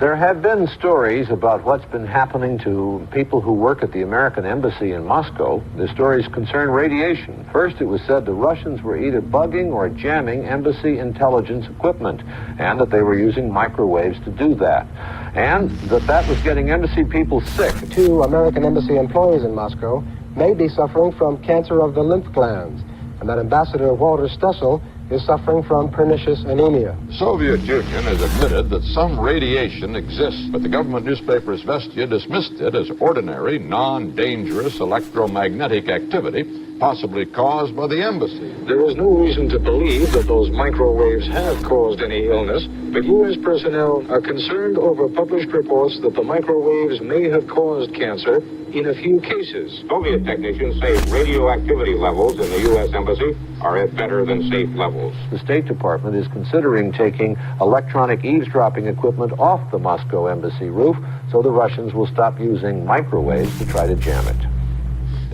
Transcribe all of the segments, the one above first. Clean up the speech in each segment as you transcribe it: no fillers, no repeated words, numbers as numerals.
There have been stories about what's been happening to people who work at the American Embassy in Moscow. The stories concern radiation. First, it was said the Russians were either bugging or jamming embassy intelligence equipment, and that they were using microwaves to do that. And that was getting embassy people sick. 2 American embassy employees in Moscow may be suffering from cancer of the lymph glands, and that Ambassador Walter Stessel is suffering from pernicious anemia. The Soviet Union has admitted that some radiation exists, but the government newspaper Izvestia dismissed it as ordinary, non-dangerous electromagnetic activity, possibly caused by the embassy. There is no reason to believe that those microwaves have caused any illness, but U.S. personnel are concerned over published reports that the microwaves may have caused cancer in a few cases. Soviet technicians say radioactivity levels in the U.S. Embassy are at better than safe levels. The State Department is considering taking electronic eavesdropping equipment off the Moscow embassy roof so the Russians will stop using microwaves to try to jam it.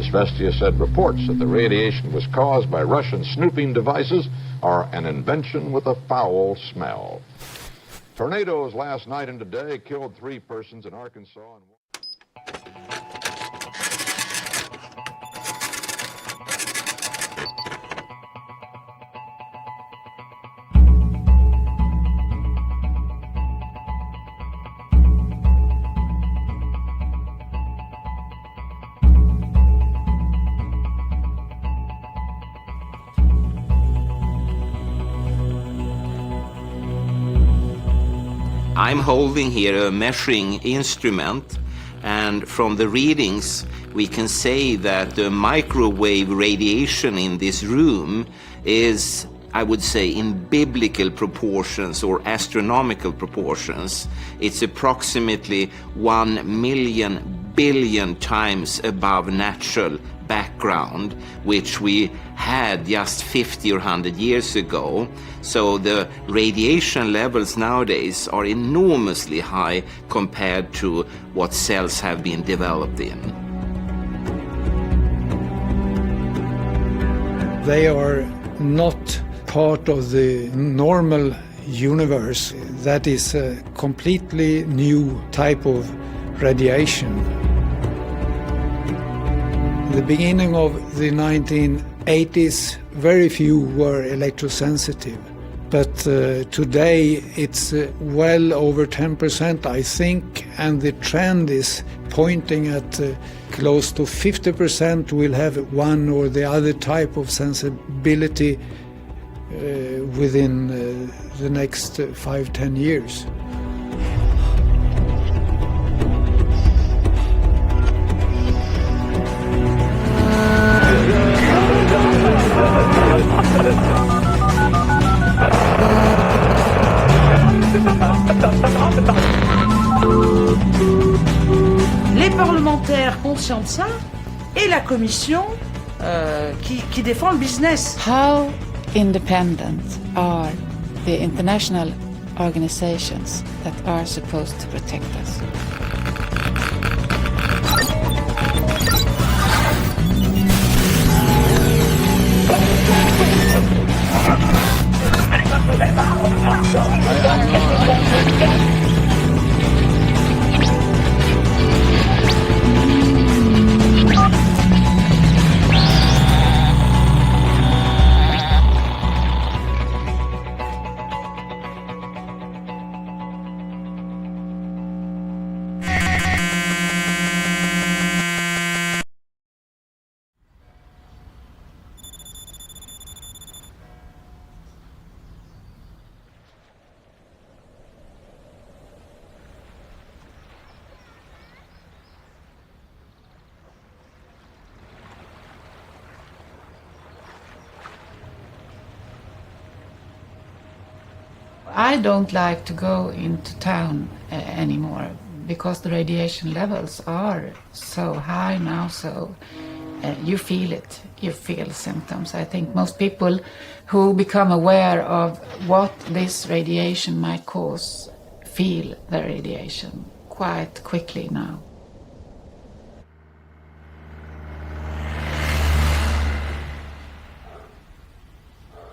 Izvestia said reports that the radiation was caused by Russian snooping devices are an invention with a foul smell. Tornadoes last night and today killed 3 persons in Arkansas. I'm holding here a measuring instrument, and from the readings we can say that the microwave radiation in this room is, I would say, in biblical proportions or astronomical proportions. It's approximately 1 million billion times above natural background, which we had just 50 or 100 years ago. So the radiation levels nowadays are enormously high compared to what cells have been developed in. They are not part of the normal universe. That is a completely new type of radiation. In the beginning of the 1980s, very few were electrosensitive. But today it's well over 10%, I think, and the trend is pointing at close to 50% will have one or the other type of sensibility within the next 5-10 years. Les parlementaires conscients de ça et la commission qui défend le business. How independent are the international organizations that are supposed to protect us? I don't like to go into town anymore because the radiation levels are so high now, so you feel it, you feel symptoms. I think most people who become aware of what this radiation might cause feel the radiation quite quickly now.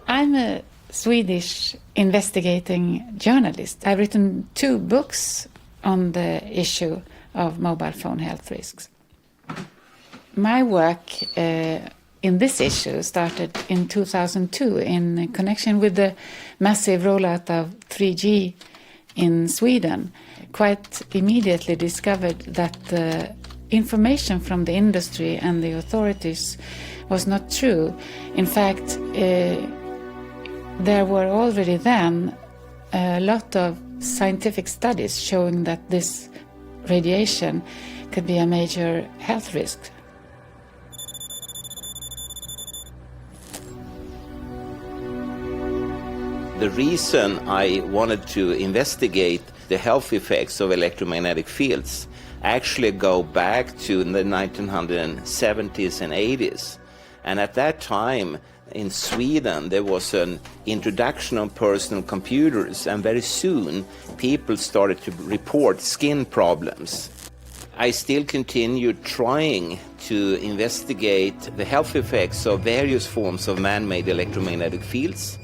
I'm a Swedish investigating journalist. I've written 2 books on the issue of mobile phone health risks. My work in this issue started in 2002 in connection with the massive rollout of 3G in Sweden. Quite immediately discovered that the information from the industry and the authorities was not true. In fact, there were already then a lot of scientific studies showing that this radiation could be a major health risk. The reason I wanted to investigate the health effects of electromagnetic fields actually go back to the 1970s and 80s. And at that time, in Sweden, there was an introduction of personal computers, and very soon people started to report skin problems. I still continued trying to investigate the health effects of various forms of man-made electromagnetic fields.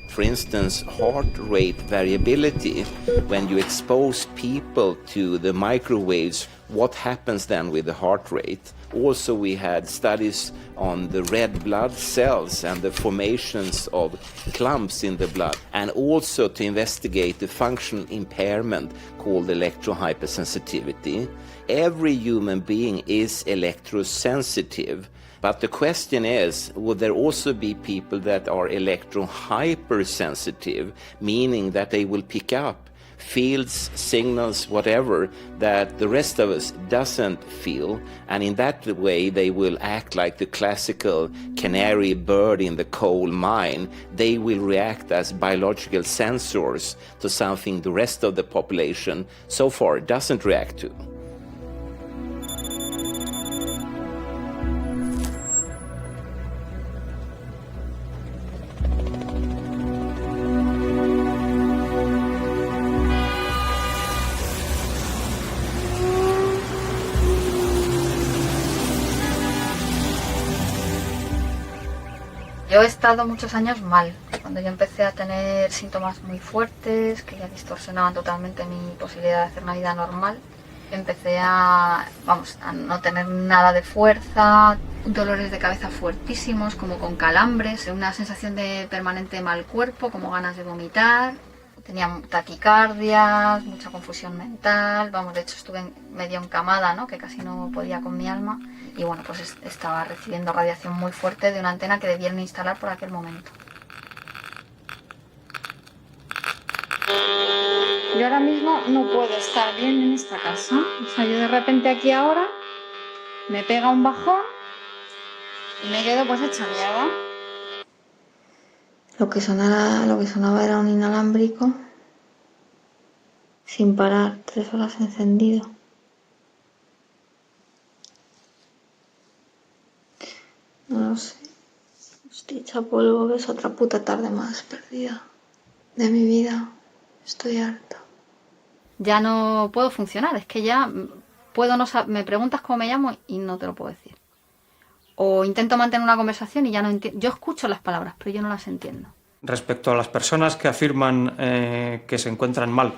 For instance, heart rate variability. When you expose people to the microwaves, what happens then with the heart rate? Also, we had studies on the red blood cells and the formations of clumps in the blood, and also to investigate the functional impairment called electrohypersensitivity. Every human being is electrosensitive. But the question is, would there also be people that are electrohypersensitive, meaning that they will pick up fields, signals, whatever, that the rest of us doesn't feel, and in that way they will act like the classical canary bird in the coal mine. They will react as biological sensors to something the rest of the population so far doesn't react to. Yo he estado muchos años mal. Cuando yo empecé a tener síntomas muy fuertes, que ya distorsionaban totalmente mi posibilidad de hacer una vida normal, empecé a no tener nada de fuerza, dolores de cabeza fuertísimos, como con calambres, una sensación de permanente mal cuerpo, como ganas de vomitar. Tenía taquicardias, mucha confusión mental, de hecho estuve medio encamada, ¿no? Que casi no podía con mi alma. Y bueno, pues estaba recibiendo radiación muy fuerte de una antena que debieron instalar por aquel momento. Yo ahora mismo no puedo estar bien en esta casa. O sea, yo de repente aquí ahora me pega un bajón y me quedo pues hecha mierda. Lo que sonaba era un inalámbrico sin parar, 3 horas encendido. No lo sé. Estoy hecha polvo, que es otra puta tarde más perdida de mi vida. Estoy harta. Ya no puedo funcionar, es que ya puedo no saber. Me preguntas cómo me llamo y no te lo puedo decir. O intento mantener una conversación y ya no entiendo. Yo escucho las palabras, pero yo no las entiendo. Respecto a las personas que afirman que se encuentran mal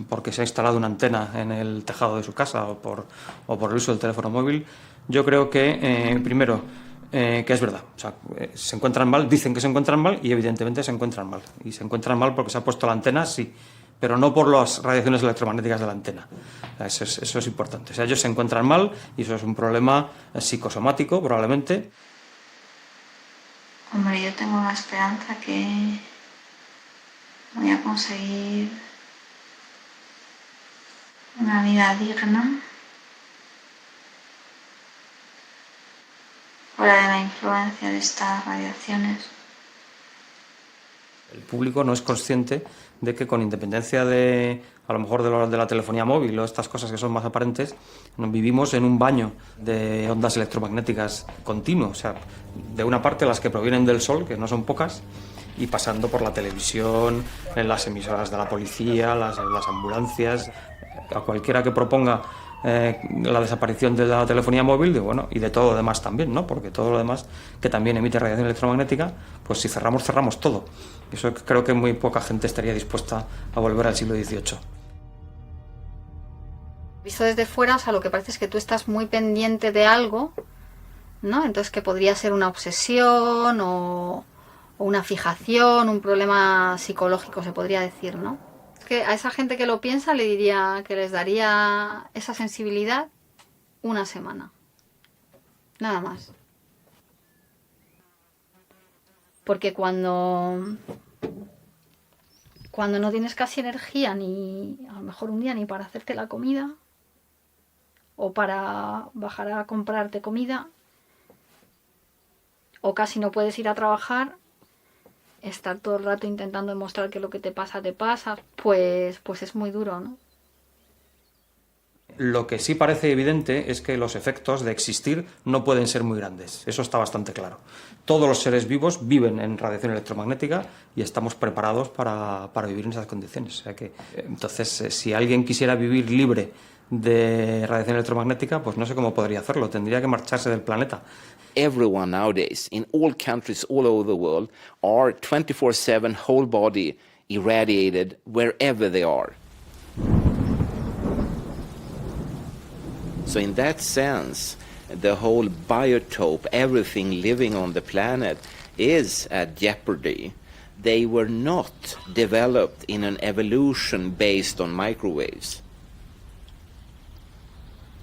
porque se ha instalado una antena en el tejado de su casa o por el uso del teléfono móvil, yo creo que, primero, que es verdad. O sea, se encuentran mal, dicen que se encuentran mal y evidentemente se encuentran mal. Y se encuentran mal porque se ha puesto la antena, sí, pero no por las radiaciones electromagnéticas de la antena. Eso es importante. O sea, ellos se encuentran mal y eso es un problema psicosomático, probablemente. Hombre, yo tengo la esperanza que voy a conseguir una vida digna fuera de la influencia de estas radiaciones. El público no es consciente de que, con independencia de, a lo mejor, de la telefonía móvil o estas cosas que son más aparentes, vivimos en un baño de ondas electromagnéticas continuo. O sea, de una parte las que provienen del sol, que no son pocas, y pasando por la televisión, en las emisoras de la policía, las ambulancias, a cualquiera que proponga la desaparición de la telefonía móvil y de todo lo demás también, ¿no? Porque todo lo demás que también emite radiación electromagnética, pues si cerramos todo. Eso creo que muy poca gente estaría dispuesta a volver al siglo XVIII. Visto desde fuera, o sea, lo que parece es que tú estás muy pendiente de algo, ¿no? Entonces que podría ser una obsesión o una fijación, un problema psicológico, se podría decir, ¿no? Es que a esa gente que lo piensa le diría que les daría esa sensibilidad una semana. Nada más. Porque cuando no tienes casi energía, ni a lo mejor un día ni para hacerte la comida, o para bajar a comprarte comida, o casi no puedes ir a trabajar, estar todo el rato intentando demostrar que lo que te pasa, pues es muy duro, ¿no? Lo que sí parece evidente es que los efectos de existir no pueden ser muy grandes. Eso está bastante claro. Todos los seres vivos viven en radiación electromagnética y estamos preparados para vivir en esas condiciones. O sea que, entonces, si alguien quisiera vivir libre de radiación electromagnética, pues no sé cómo podría hacerlo. Tendría que marcharse del planeta. Everyone nowadays, in all countries all over the world, are 24/7 whole body irradiated wherever they are. So in that sense, the whole biotope, everything living on the planet, is at jeopardy. They were not developed in an evolution based on microwaves.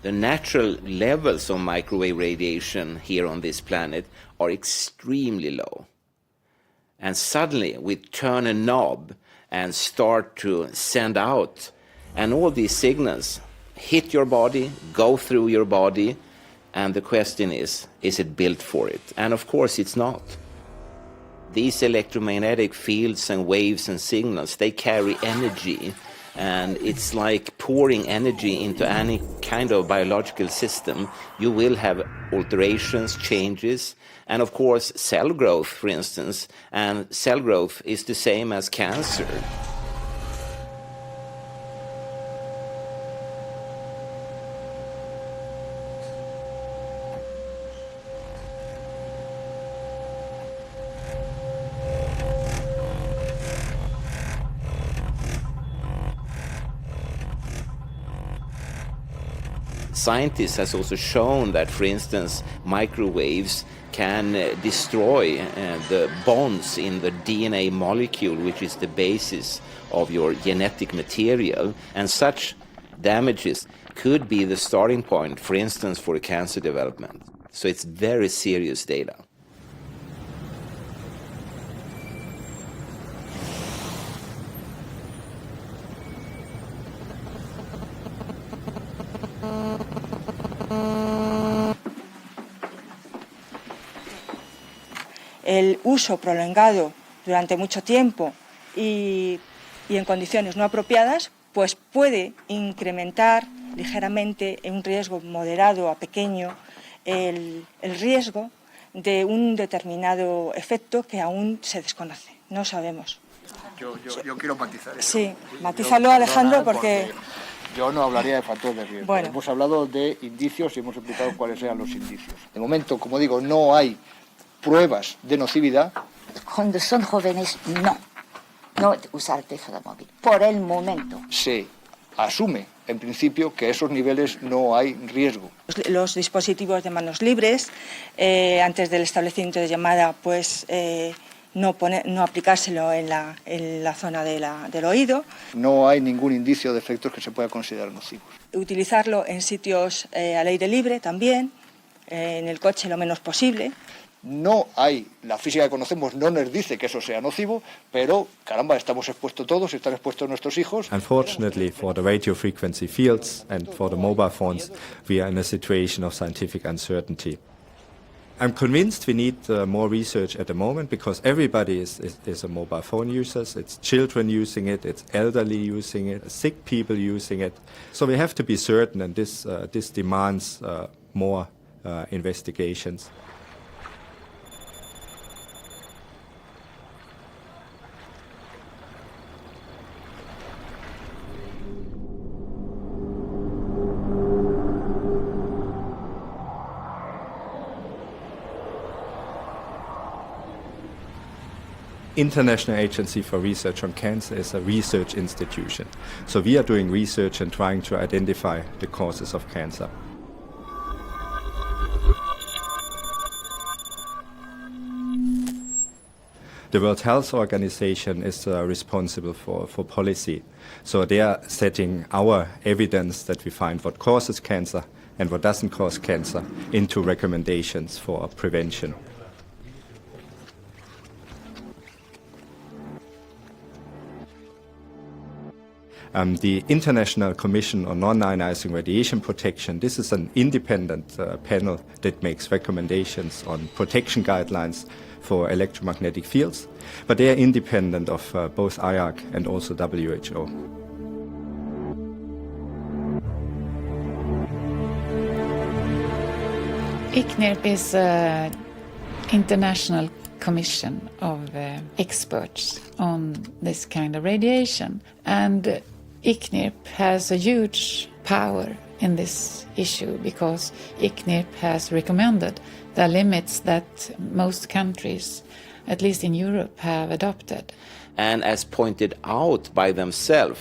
The natural levels of microwave radiation here on this planet are extremely low. And suddenly we turn a knob and start to send out, and all these signals hit your body, go through your body, and the question is it built for it? And of course it's not. These electromagnetic fields and waves and signals, they carry energy, and it's like pouring energy into any kind of biological system. You will have alterations, changes, and of course cell growth, for instance, and cell growth is the same as cancer. Scientists has also shown that, for instance, microwaves can destroy the bonds in the DNA molecule, which is the basis of your genetic material, and such damages could be the starting point, for instance, for cancer development. So it's very serious data. El uso prolongado durante mucho tiempo y en condiciones no apropiadas, pues puede incrementar ligeramente en un riesgo moderado a pequeño el riesgo de un determinado efecto que aún se desconoce, no sabemos. Yo quiero matizar eso. Sí, matízalo, Alejandro, porque yo no hablaría de factores de riesgo. Bueno. Hemos hablado de indicios y hemos explicado cuáles eran los indicios. De momento, como digo, no hay pruebas de nocividad. Cuando son jóvenes, no usar el teléfono móvil, por el momento. Se asume, en principio, que a esos niveles no hay riesgo. Los dispositivos de manos libres, antes del establecimiento de llamada, pues no aplicárselo en la zona del oído. No hay ningún indicio de efectos que se pueda considerar nocivos. Utilizarlo en sitios al aire libre también, en el coche lo menos posible. No hay, la física que conocemos no nos dice que eso sea nocivo, pero caramba, estamos expuestos todos, están expuestos nuestros hijos. Unfortunately, for the radio frequency fields and for the mobile phones, we are in a situation of scientific uncertainty. I'm convinced we need more research at the moment because everybody is a mobile phone user. It's children using it, it's elderly using it, sick people using it. So we have to be certain, and this demands more investigations. International Agency for Research on Cancer is a research institution. So we are doing research and trying to identify the causes of cancer. The World Health Organization is responsible for policy. So they are setting our evidence that we find what causes cancer and what doesn't cause cancer into recommendations for prevention. The International Commission on Non-Ionizing Radiation Protection, this is an independent panel that makes recommendations on protection guidelines for electromagnetic fields, but they are independent of both IARC and also WHO. ICNIRP is an international commission of experts on this kind of radiation, and ICNIRP has a huge power in this issue because ICNIRP has recommended the limits that most countries, at least in Europe, have adopted. And as pointed out by themselves,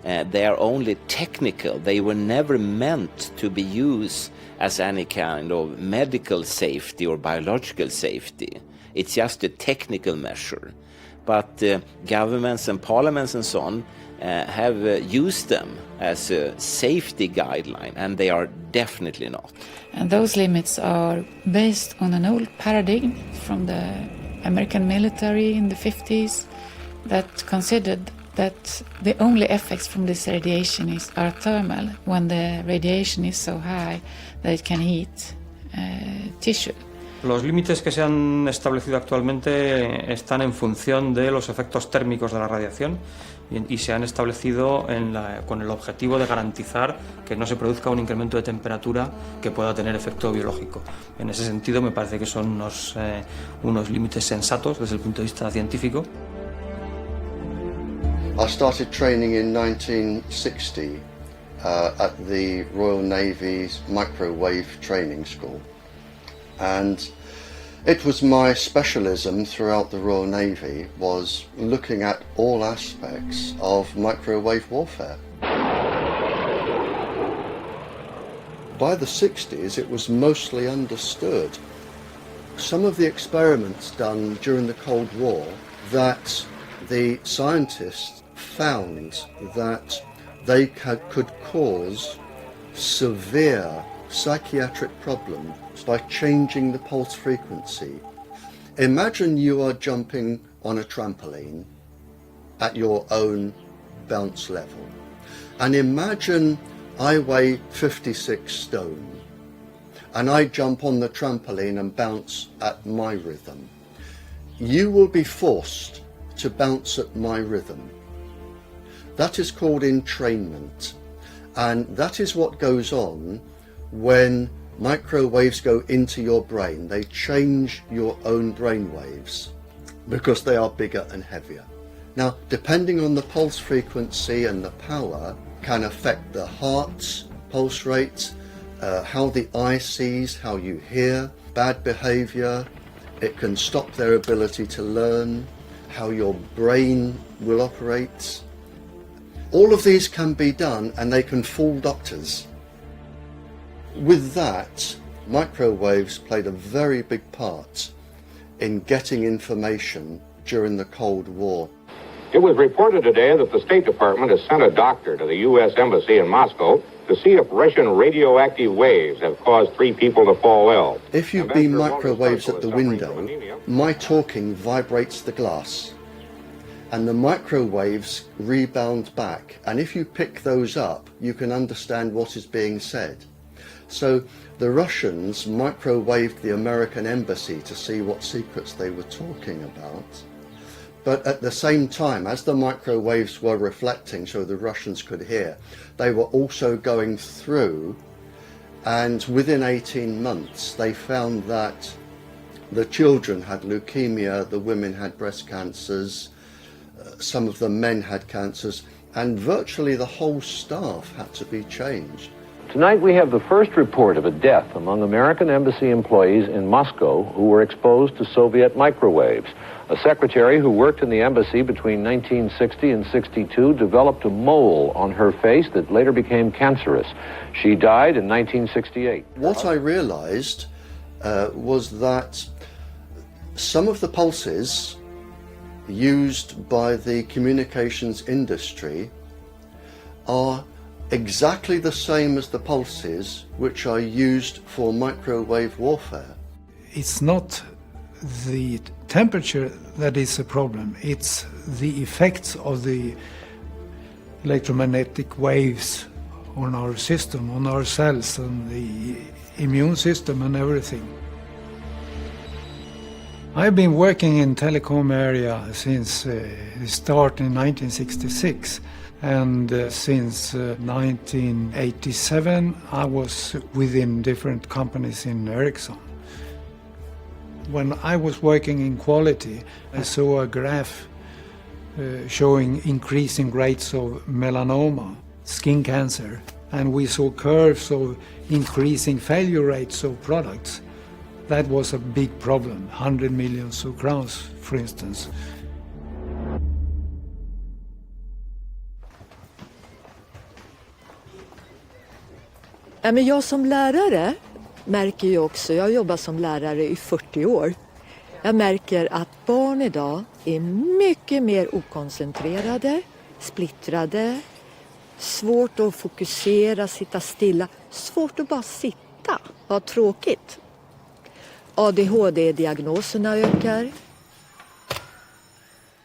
they are only technical. They were never meant to be used as any kind of medical safety or biological safety. It's just a technical measure. But governments and parliaments and so on have used them as a safety guideline, and they are definitely not. And those limits are based on an old paradigm from the American military in the 50s that considered that the only effects from this radiation are thermal, when the radiation is so high that it can heat tissue. Los límites que se han establecido actualmente están en función de los efectos térmicos de la radiación y se han establecido con el objetivo de garantizar que no se produzca un incremento de temperatura que pueda tener efecto biológico. En ese sentido me parece que son unos límites sensatos desde el punto de vista científico. I started training in 1960 at the Royal Navy's Microwave Training School. And it was my specialism throughout the Royal Navy was looking at all aspects of microwave warfare. By the 60s it was mostly understood. Some of the experiments done during the Cold War that the scientists found that they could cause severe psychiatric problems by changing the pulse frequency. Imagine you are jumping on a trampoline at your own bounce level, and imagine I weigh 56 stone and I jump on the trampoline and bounce at my rhythm. You will be forced to bounce at my rhythm. That is called entrainment, and that is what goes on when microwaves go into your brain. They change your own brain waves because they are bigger and heavier. Now, depending on the pulse frequency and the power, can affect the heart's pulse rate, how the eye sees, how you hear, bad behavior. It can stop their ability to learn, how your brain will operate. All of these can be done, and they can fool doctors. With that, microwaves played a very big part in getting information during the Cold War. It was reported today that the State Department has sent a doctor to the U.S. Embassy in Moscow to see if Russian radioactive waves have caused 3 people to fall ill. If you beam microwaves at the window, my talking vibrates the glass, and the microwaves rebound back, and if you pick those up, you can understand what is being said. So the Russians microwaved the American embassy to see what secrets they were talking about. But at the same time, as the microwaves were reflecting so the Russians could hear, they were also going through, and within 18 months they found that the children had leukemia, the women had breast cancers, some of the men had cancers, and virtually the whole staff had to be changed. Tonight we have the first report of a death among American embassy employees in Moscow who were exposed to Soviet microwaves. A secretary who worked in the embassy between 1960 and 62 developed a mole on her face that later became cancerous. She died in 1968. What I realized was that some of the pulses used by the communications industry are exactly the same as the pulses which are used for microwave warfare. It's not the temperature that is a problem, it's the effects of the electromagnetic waves on our system, on our cells, and the immune system and everything. I've been working in telecom area since the start in 1966. And since 1987, I was within different companies in Ericsson. When I was working in quality, I saw a graph showing increasing rates of melanoma, skin cancer, and we saw curves of increasing failure rates of products. That was a big problem, 100 million crowns, for instance. Men jag som lärare märker ju också, jag har jobbat som lärare i 40 år. Jag märker att barn idag är mycket mer okoncentrerade, splittrade, svårt att fokusera, sitta stilla, svårt att bara sitta, ha tråkigt. ADHD-diagnoserna ökar.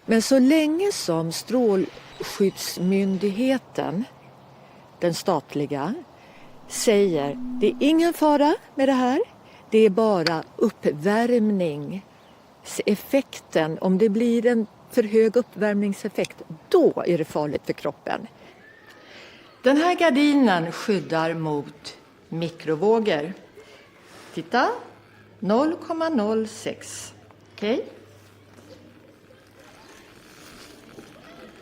Men så länge som Strålskyddsmyndigheten, den statliga, säger det är ingen fara med det här, det är bara uppvärmningseffekten. Om det blir en för hög uppvärmningseffekt, då är det farligt för kroppen. Den här gardinen skyddar mot mikrovågor. Titta, 0,06. Okej?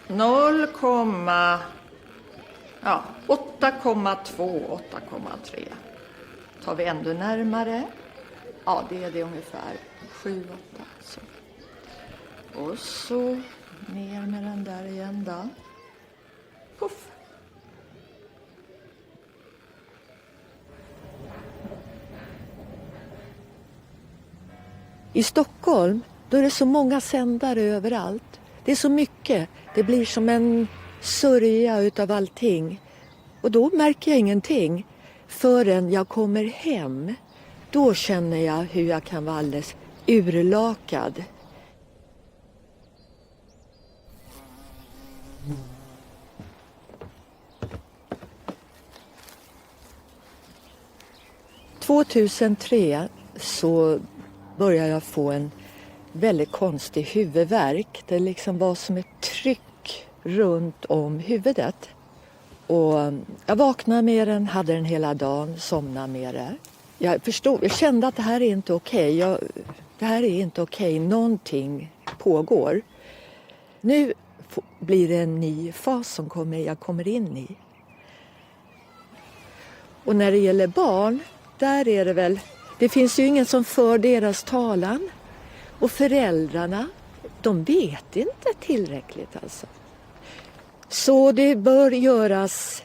8,2, 8,3. Tar vi ändå närmare. Ja, det är det ungefär. 7, 8. Så. Och så ner med den där igen då. Puff. I Stockholm, då är det så många sändare överallt. Det är så mycket. Det blir som en sörja utav allting. Och då märker jag ingenting förrän jag kommer hem. Då känner jag hur jag kan vara alldeles urlakad. År 2003 så började jag få en väldigt konstig huvudvärk. Det liksom var som ett tryck runt om huvudet. Och jag vaknade med den, hade den hela dagen, somnade med det. Jag kände att det här är inte okej. Det här är inte okej. Någonting pågår. Nu blir det en ny fas som jag kommer in i. Och när det gäller barn, där är det väl... Det finns ju ingen som för deras talan. Och föräldrarna, de vet inte tillräckligt alltså. Så det bör göras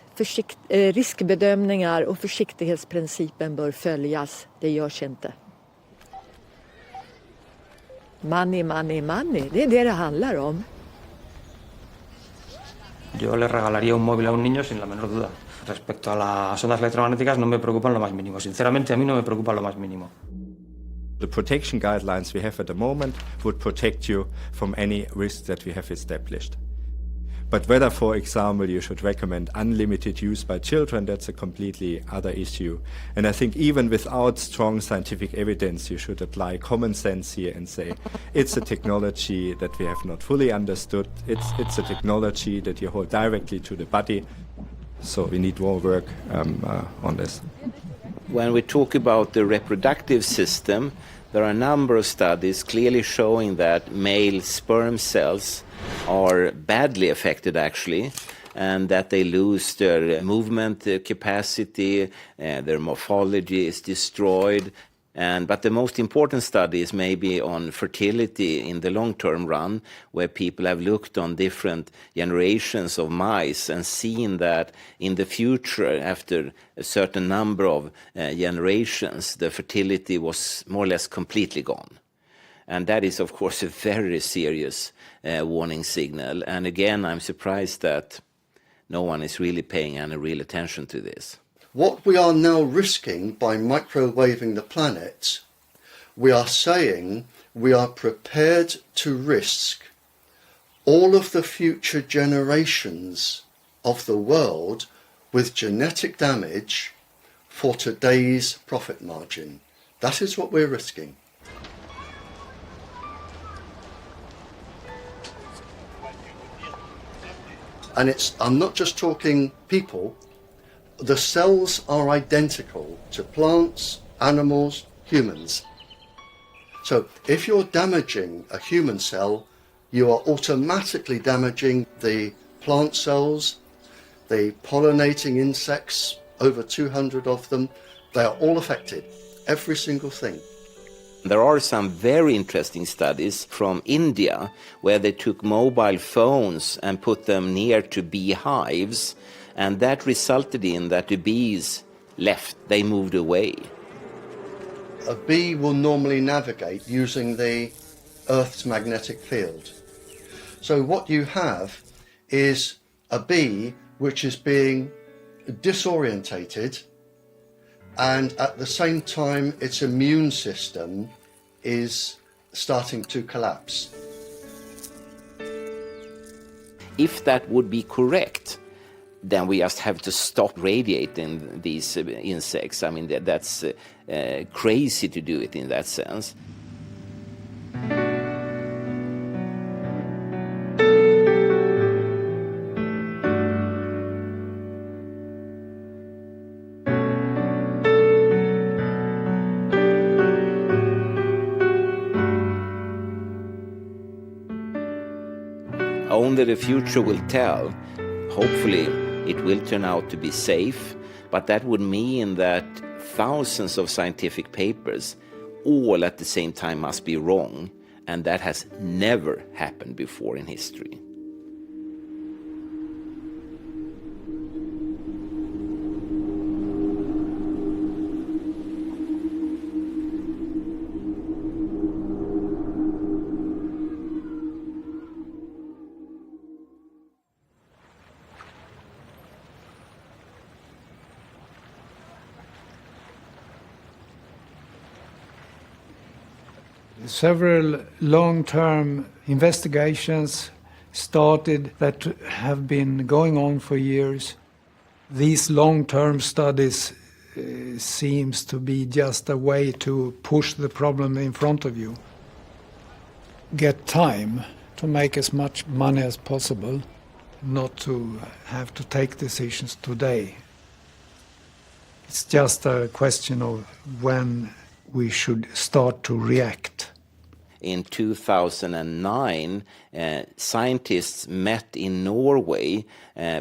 riskbedömningar och försiktighetsprincipen bör följas. Det görs inte. Money, money, money. Det är det handlar om. Yo le regalaría un móvil a un niño sin la menor duda. Respecto a las ondas electromagnéticas no me preocupan lo más mínimo. Sinceramente, a mí no me preocupa lo más mínimo. The protection guidelines we have at the moment would protect you from any risks that we have established. But whether, for example, you should recommend unlimited use by children, that's a completely other issue. And I think even without strong scientific evidence, you should apply common sense here and say, it's a technology that we have not fully understood. It's a technology that you hold directly to the body. So we need more work on this. When we talk about the reproductive system, there are a number of studies clearly showing that male sperm cells are badly affected actually, and that they lose their movement capacity, their morphology is destroyed. But the most important study is maybe on fertility in the long-term run, where people have looked on different generations of mice and seen that in the future, after a certain number of generations, the fertility was more or less completely gone. And that is, of course, a very serious warning signal. And again, I'm surprised that no one is really paying any real attention to this. What we are now risking by microwaving the planet, we are saying we are prepared to risk all of the future generations of the world with genetic damage for today's profit margin. That is what we're risking. And I'm not just talking people. The cells are identical to plants, animals, humans. So if you're damaging a human cell, you are automatically damaging the plant cells, the pollinating insects, over 200 of them. They are all affected, every single thing. There are some very interesting studies from India where they took mobile phones and put them near to beehives, and that resulted in that the bees left, they moved away. A bee will normally navigate using the Earth's magnetic field. So what you have is a bee which is being disorientated, and at the same time its immune system is starting to collapse. If that would be correct, then we just have to stop radiating these insects. I mean, that's crazy to do it in that sense. Only the future will tell. Hopefully, it will turn out to be safe, but that would mean that thousands of scientific papers all at the same time must be wrong, and that has never happened before in history. Several long-term investigations started that have been going on for years. These long-term studies seems to be just a way to push the problem in front of you. Get time to make as much money as possible, not to have to take decisions today. It's just a question of when we should start to react. In 2009, scientists met in Norway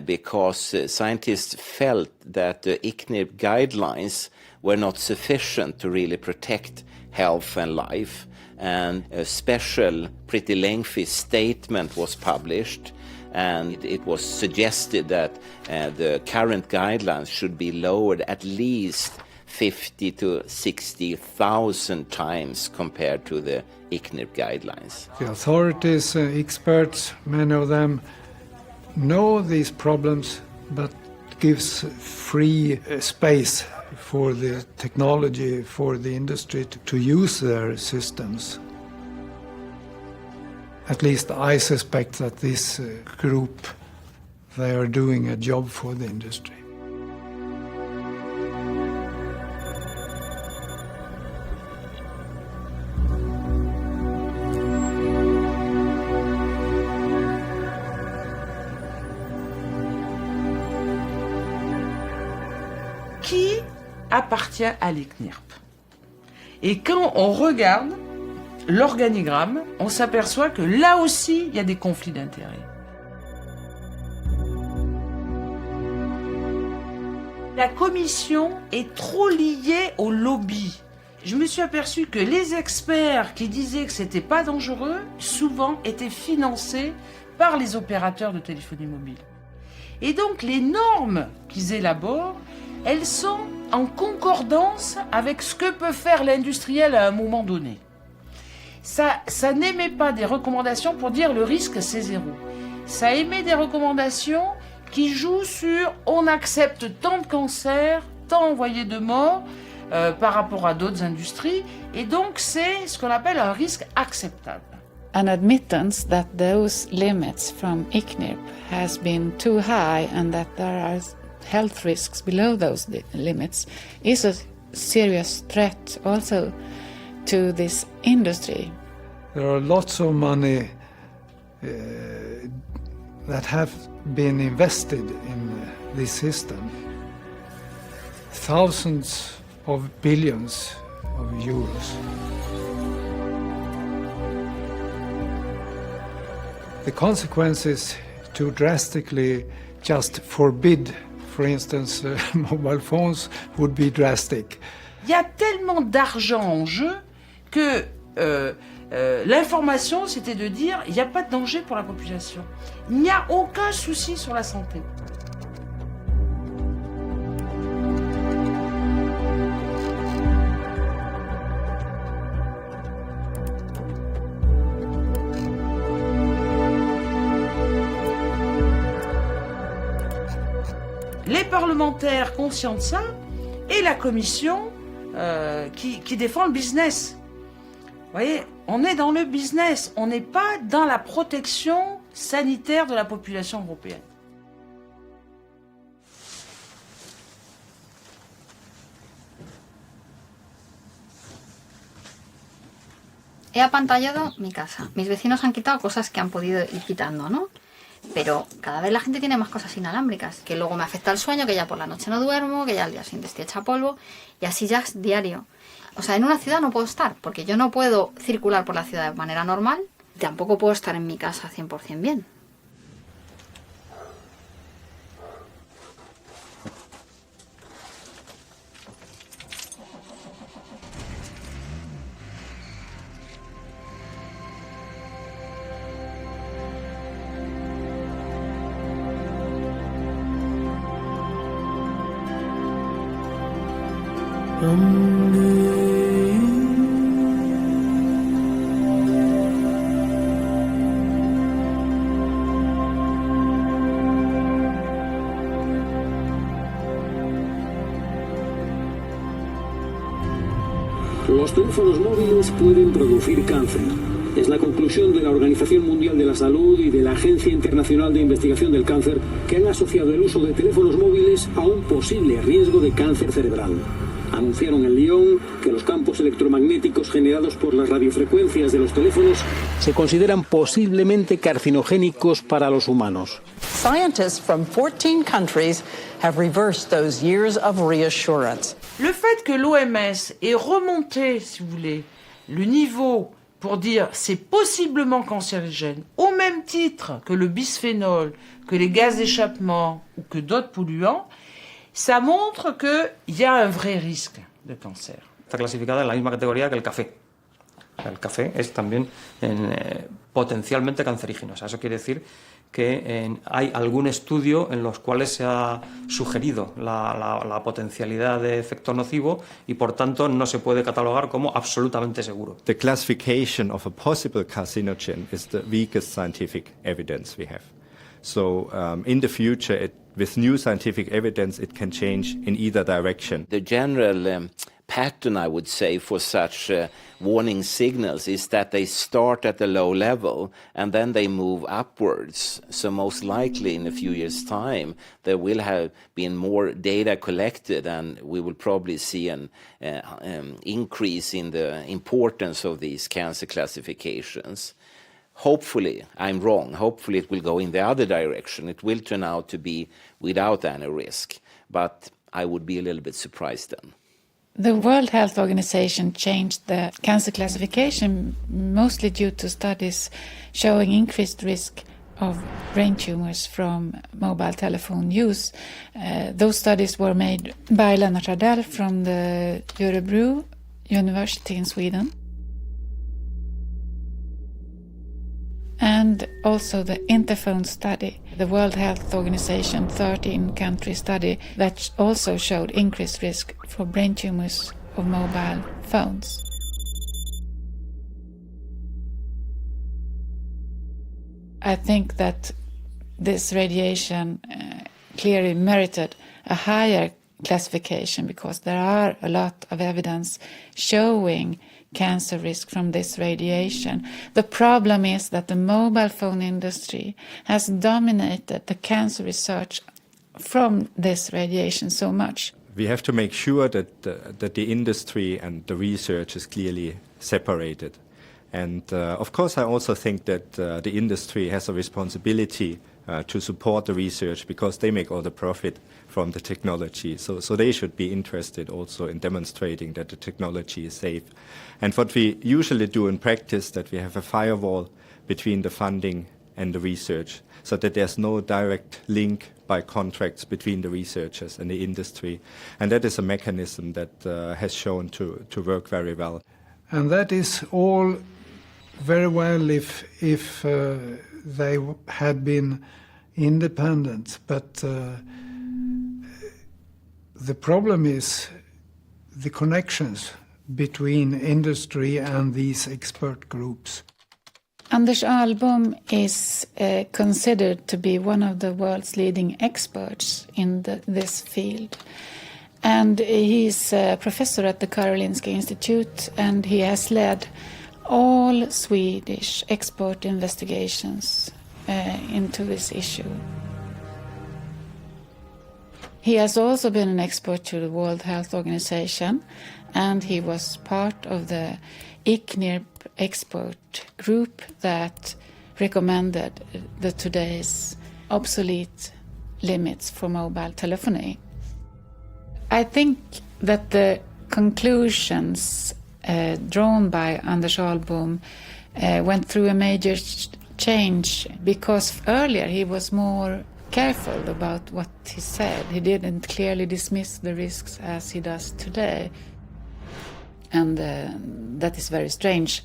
because scientists felt that the ICNIRP guidelines were not sufficient to really protect health and life. And a special, pretty lengthy statement was published, and it was suggested that the current guidelines should be lowered at least 50 to 60,000 times compared to the ICNIRP guidelines. The authorities, experts, many of them know these problems, but gives free space for the technology, for the industry to use their systems. At least I suspect that this group, they are doing a job for the industry. Qui appartient à l'ICNIRP? Et quand on regarde l'organigramme, on s'aperçoit que là aussi, il y a des conflits d'intérêts. La commission est trop liée au lobby. Je me suis aperçu que les experts qui disaient que c'était pas dangereux, souvent étaient financés par les opérateurs de téléphonie mobile. Et donc les normes qu'ils élaborent, elles sont en concordance avec ce que peut faire l'industriel à un moment donné. Ça n'émet pas des recommandations pour dire le risque c'est 0. Ça émet des recommandations qui jouent sur on accepte tant de cancers, tant envoyés de morts par rapport à d'autres industries, et donc c'est ce qu'on appelle un risque acceptable. An admittance that those limits from ICNIRP has been too high and that there are health risks below those limits is a serious threat also to this industry. There are lots of money that have been invested in this system. Thousands of billions of euros. The consequences to drastically just forbid, for instance, mobile phones would be drastic. Il y a tellement d'argent en jeu que l'information, c'était de dire il n'y a pas de danger pour la population. Il n'y a aucun souci sur la santé. Les parlementaires conscients de ça et la commission qui défend le business. Vous voyez, on est dans le business, on n'est pas dans la protection sanitaire de la population européenne. He apantallado mi casa. Mis vecinos han quitado cosas que han podido ir quitando, ¿no? Pero cada vez la gente tiene más cosas inalámbricas, que luego me afecta el sueño, que ya por la noche no duermo, que ya al día siguiente estoy hecha polvo, y así ya es diario. O sea, en una ciudad no puedo estar, porque yo no puedo circular por la ciudad de manera normal, y tampoco puedo estar en mi casa 100% bien. Los teléfonos móviles pueden producir cáncer. Es la conclusión de la Organización Mundial de la Salud y de la Agencia Internacional de Investigación del Cáncer, que han asociado el uso de teléfonos móviles a un posible riesgo de cáncer cerebral. Anunciaron en Lyon que los campos electromagnéticos generados por las radiofrecuencias de los teléfonos se consideran posiblemente carcinogénicos para los humanos. Scientists from 14 countries have reversed those years of reassurance. Le fait que l'OMS ait remonté, si vous voulez, le niveau pour dire c'est possiblement cancérigène, au même titre que le bisphénol, que les gaz d'échappement ou que d'autres polluants, ça montre qu'il y a un vrai risque de cancer. Está clasificada en la misma categoría que el café. El café es también potencialmente cancerígeno. O sea, eso quiere decir que hay algún estudio en los cuales se ha sugerido la potencialidad de efecto nocivo y por tanto no se puede catalogar como absolutamente seguro. The classification of a possible carcinogen is the weakest scientific evidence we have. So in the future, with new scientific evidence, it can change in either direction. The general pattern, I would say, for such warning signals is that they start at a low level and then they move upwards. So most likely in a few years' time, there will have been more data collected and we will probably see an increase in the importance of these cancer classifications. Hopefully, I'm wrong. Hopefully it will go in the other direction. It will turn out to be without any risk. But I would be a little bit surprised then. The World Health Organization changed the cancer classification mostly due to studies showing increased risk of brain tumors from mobile telephone use. Those studies were made by Lennart Ardell from the Örebro University in Sweden. And also the Interphone study, the World Health Organization 13-country study that also showed increased risk for brain tumors of mobile phones. I think that this radiation clearly merited a higher classification because there are a lot of evidence showing cancer risk from this radiation. The problem is that the mobile phone industry has dominated the cancer research from this radiation so much. We have to make sure that the industry and the research is clearly separated. And of course, I also think that the industry has a responsibility to support the research because they make all the profit from the technology. So they should be interested also in demonstrating that the technology is safe. And what we usually do in practice, that we have a firewall between the funding and the research, so that there's no direct link by contracts between the researchers and the industry. And that is a mechanism that has shown to work very well. And that is all very well if they had been independent, but the problem is the connections between industry and these expert groups. Anders Ahlbom is considered to be one of the world's leading experts in this field. And he's a professor at the Karolinska Institute, and he has led all Swedish expert investigations into this issue. He has also been an expert to the World Health Organization, and he was part of the ICNIRP expert group that recommended the today's obsolete limits for mobile telephony. I think that the conclusions drawn by Anders Ahlbom went through a major change because earlier he was more careful about what he said. He didn't clearly dismiss the risks as he does today. And that is very strange.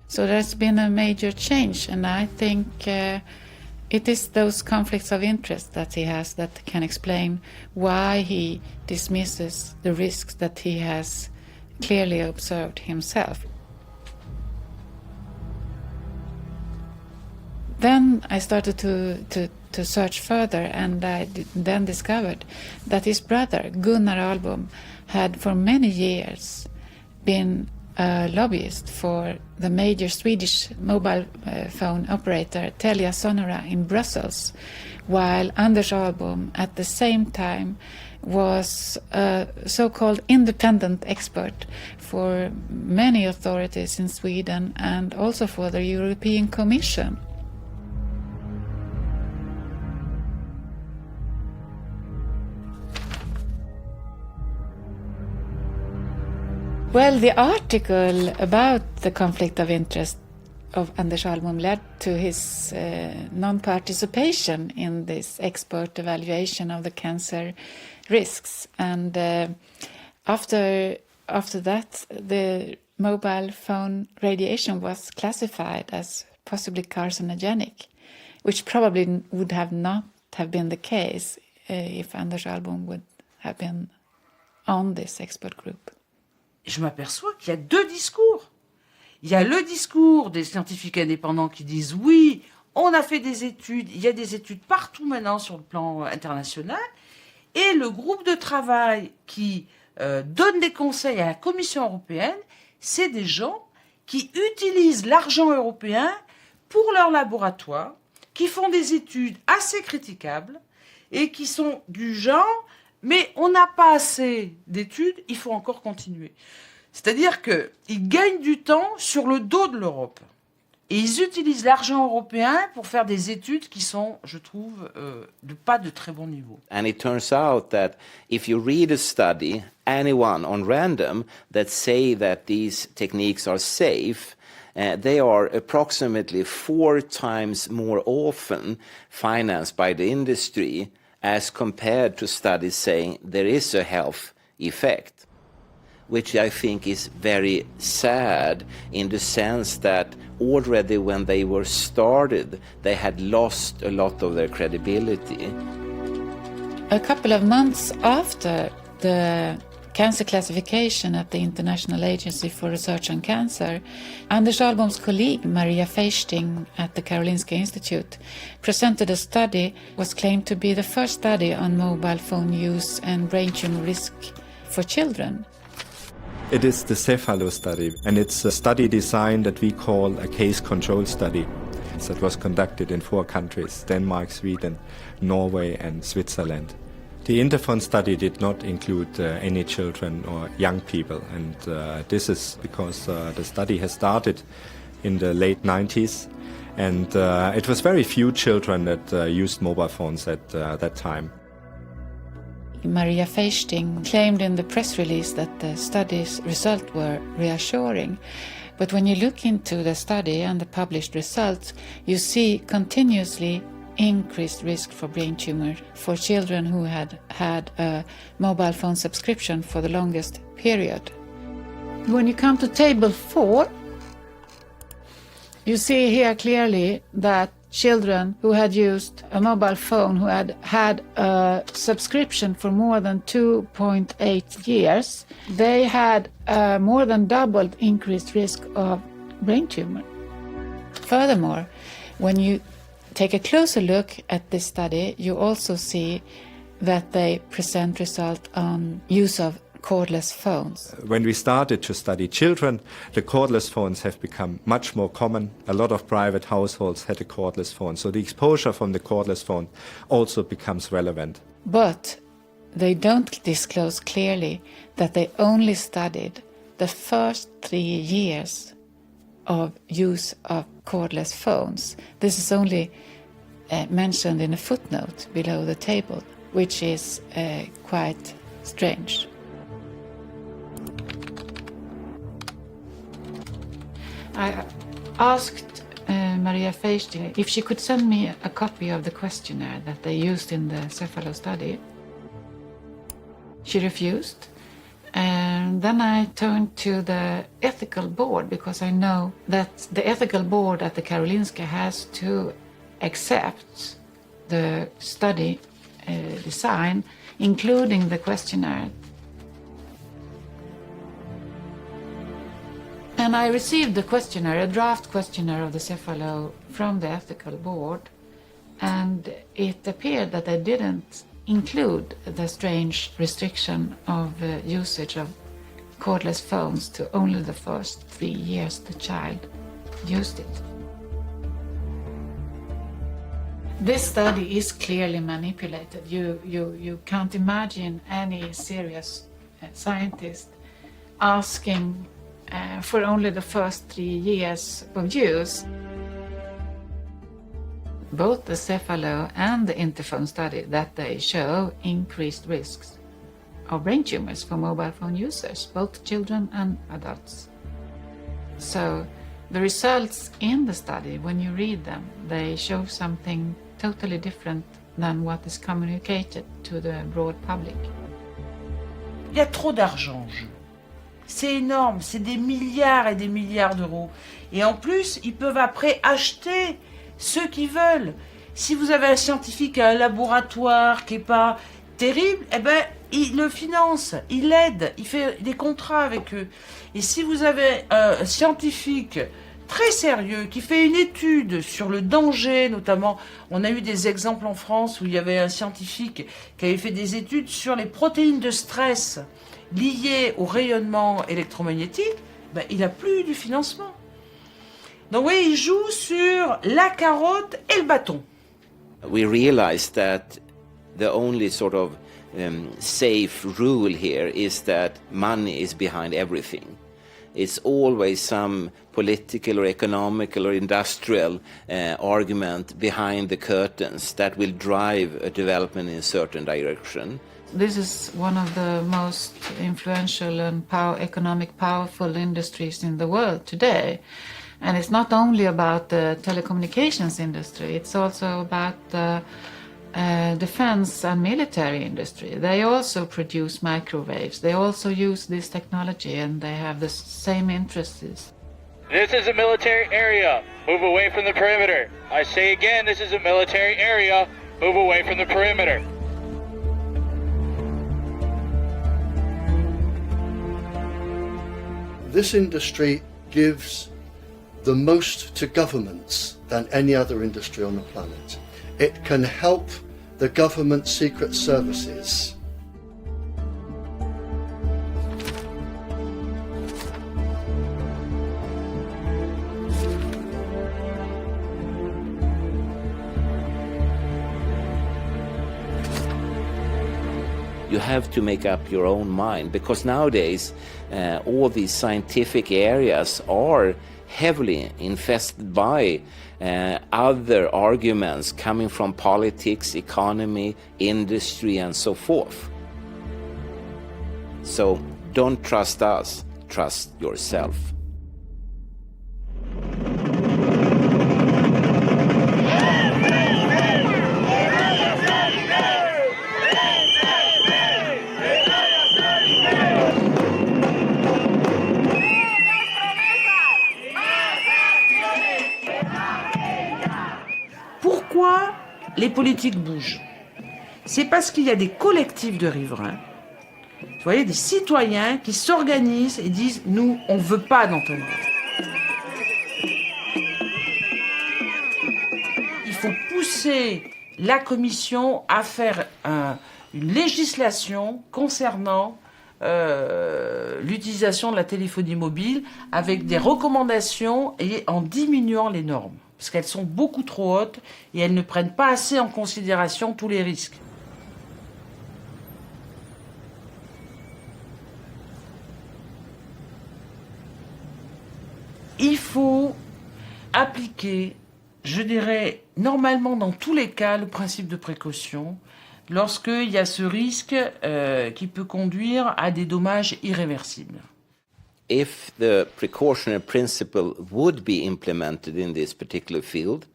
So there's been a major change, and I think it is those conflicts of interest that he has that can explain why he dismisses the risks that he has clearly observed himself. Then I started to search further, and I then discovered that his brother, Gunnar Ahlbom, had for many years been a lobbyist for the major Swedish mobile phone operator Telia Sonera in Brussels, while Anders Ahlbom at the same time was a so-called independent expert for many authorities in Sweden and also for the European Commission. Well, the article about the conflict of interest of Anders Ahlbom led to his non-participation in this expert evaluation of the cancer risks. And after that, the mobile phone radiation was classified as possibly carcinogenic, which probably would not have been the case if Anders Ahlbom would have been on this expert group. Je m'aperçois qu'il y a deux discours. Il y a le discours des scientifiques indépendants qui disent oui, on a fait des études, il y a des études partout maintenant sur le plan international, et le groupe de travail qui donne des conseils à la Commission européenne, c'est des gens qui utilisent l'argent européen pour leur laboratoire, qui font des études assez critiquables et qui sont du genre mais on n'a pas assez d'études, il faut encore continuer. C'est-à-dire qu'ils gagnent du temps sur le dos de l'Europe. Et ils utilisent l'argent européen pour faire des études qui sont, je trouve, pas de très bon niveau. And it turns out that if you read a study, anyone on random that say that these techniques are safe, they are approximately 4 times more often financed by the industry as compared to studies saying there is a health effect, which I think is very sad in the sense that already when they were started, they had lost a lot of their credibility. A couple of months after the cancer classification at the International Agency for Research on Cancer, Anders Ahlbom's colleague Maria Feisting at the Karolinska Institute presented a study was claimed to be the first study on mobile phone use and brain tumor risk for children. It is the Cephalo study, and it's a study design that we call a case control study. That was conducted in 4 countries, Denmark, Sweden, Norway and Switzerland. The Interphone study did not include any children or young people, and this is because the study has started in the late 90s, and it was very few children that used mobile phones at that time. Maria Feisting claimed in the press release that the study's results were reassuring. But when you look into the study and the published results, you see continuously increased risk for brain tumor for children who had had a mobile phone subscription for the longest period. When you come to table 4, you see here clearly that children who had used a mobile phone, who had had a subscription for more than 2.8 years, they had a more than doubled increased risk of brain tumor. Furthermore, when you take a closer look at this study, you also see that they present results on use of cordless phones. When we started to study children, the cordless phones have become much more common. A lot of private households had a cordless phone, so the exposure from the cordless phone also becomes relevant. But they don't disclose clearly that they only studied the first 3 years of use of cordless phones. This is only mentioned in a footnote below the table, which is quite strange. I asked Maria Feisting if she could send me a copy of the questionnaire that they used in the Cephalo study. She refused. And then I turned to the ethical board, because I know that the ethical board at the Karolinska has to accept the study design, including the questionnaire. And I received the questionnaire, a draft questionnaire of the Cephalo from the ethical board, and it appeared that they didn't include the strange restriction of usage of cordless phones to only the first 3 years the child used it. This study is clearly manipulated. You can't imagine any serious scientist asking for only the first 3 years of use. Both the Cephalo and the Interphone study that they show increased risks of brain tumors for mobile phone users, both children and adults. So the results in the study, when you read them, they show something totally different than what is communicated to the broad public. Il y a trop d'argent en jeu. C'est énorme, c'est des milliards et des milliards d'euros. Et en plus, ils peuvent après acheter ceux qui veulent. Si vous avez un scientifique à un laboratoire qui n'est pas terrible, eh ben, il le finance, il l'aide, il fait des contrats avec eux. Et si vous avez un scientifique très sérieux qui fait une étude sur le danger, notamment, on a eu des exemples en France où il y avait un scientifique qui avait fait des études sur les protéines de stress liées au rayonnement électromagnétique, ben, il n'a plus du financement. Donc oui, il joue sur la carotte et le bâton. We realized that the only sort of safe rule here is that money is behind everything. It's always some political or economical or industrial argument behind the curtains that will drive a development in a certain direction. This is one of the most influential and economic powerful industries in the world today. And it's not only about the telecommunications industry, it's also about the defense and military industry. They also produce microwaves. They also use this technology and they have the same interests. This is a military area. Move away from the perimeter. I say again, this is a military area. Move away from the perimeter. This industry gives the most to governments than any other industry on the planet. It can help the government secret services. You have to make up your own mind, because nowadays all these scientific areas are heavily infested by other arguments coming from politics, economy, industry, and so forth. So don't trust us, trust yourself. Pourquoi les politiques bougent? C'est parce qu'il y a des collectifs de riverains, vous voyez, des citoyens qui s'organisent et disent « nous, on ne veut pas d'antenne verte ». Il faut pousser la Commission à faire une législation concernant l'utilisation de la téléphonie mobile avec des recommandations et en diminuant les normes. Parce qu'elles sont beaucoup trop hautes et elles ne prennent pas assez en considération tous les risques. Il faut appliquer, je dirais, normalement dans tous les cas, le principe de précaution, lorsqu'il y a ce risque qui peut conduire à des dommages irréversibles. If the precautionary principle would be implemented in this particular field,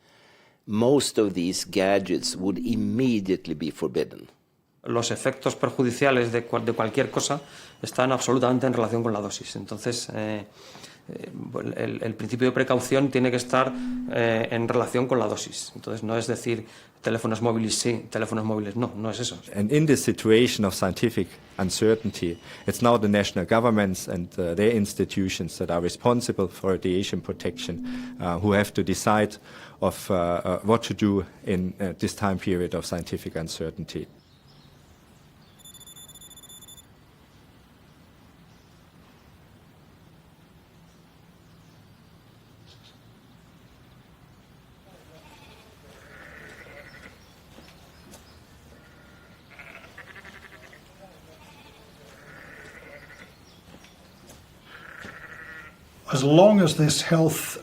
most of these gadgets would immediately be forbidden. Los efectos perjudiciales de cualquier cosa están absolutamente en relación con la dosis. Entonces, el principio de precaución tiene que estar en relación con la dosis. Entonces, no es decir teléfonos móviles sí, teléfonos móviles no, no es eso. And in this situation of scientific uncertainty, it's now the national governments and their institutions that are responsible for radiation protection who have to decide of what to do in this time period of scientific uncertainty. As long as this health